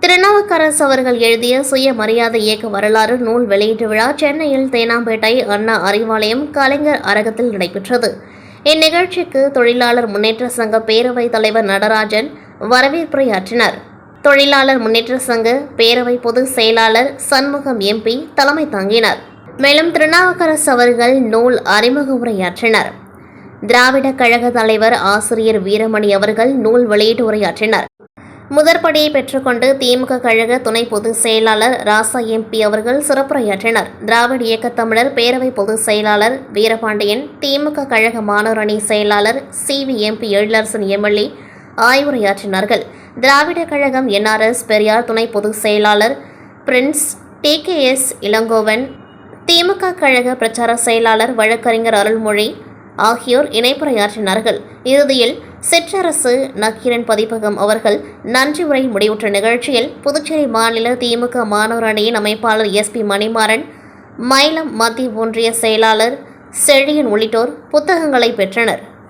திருநாவுக்கரசு அவர்கள் எழுதிய சுயமரியாதை இயக்க வரலாறு நூல் வெளியீட்டு விழா சென்னையில் தேனாம்பேட்டை அண்ணா அறிவாலயம் கலைஞர் அரங்கத்தில் நடைபெற்றது. இந்நிகழ்ச்சிக்கு தொழிலாளர் முன்னேற்ற சங்க பேரவைத் தலைவர் நடராஜன் வரவேற்புரையாற்றினார். தொழிலாளர் முன்னேற்ற சங்க பேரவை பொதுச் செயலாளர் சண்முகம் எம்பி தலைமை தாங்கினார். மேலும் திருநாவுக்கரசு அவர்கள் நூல் அறிமுக உரையாற்றினார். திராவிட கழக தலைவர் ஆசிரியர் வீரமணி அவர்கள் நூல் வெளியீட்டு உரையாற்றினார். முதற்படியை பெற்றுக்கொண்டு திமுக கழக துணை பொதுச் செயலாளர் ராசா எம்பி அவர்கள் சிறப்புரையாற்றினர். திராவிட இயக்கத் தமிழர் பேரவை பொதுச் செயலாளர் வீரபாண்டியன், திமுக கழக மாணவர் அணி செயலாளர் CV MP Ezhilarasan MLA ஆய்வுரையாற்றினார்கள். Dravida Kazhagam NRS Periyar துணை பொதுச் செயலாளர் பிரின்ஸ், TKS இளங்கோவன், திமுக கழக பிரச்சார செயலாளர் வழக்கறிஞர் அருள்மொழி ஆகியோர் இணைப்புரையாற்றினார்கள். இறுதியில் சிற்றரசு நக்கீரன் பதிப்பகம் அவர்கள் நன்றி உரை முடிவுற்ற நிகழ்ச்சியில் புதுச்சேரி மாநில திமுக மாணவர் அணியின் அமைப்பாளர் SP மணிமாறன், மயிலம் மத்திய ஒன்றிய செயலாளர் செழியன் உள்ளிட்டோர் புத்தகங்களை பெற்றனர்.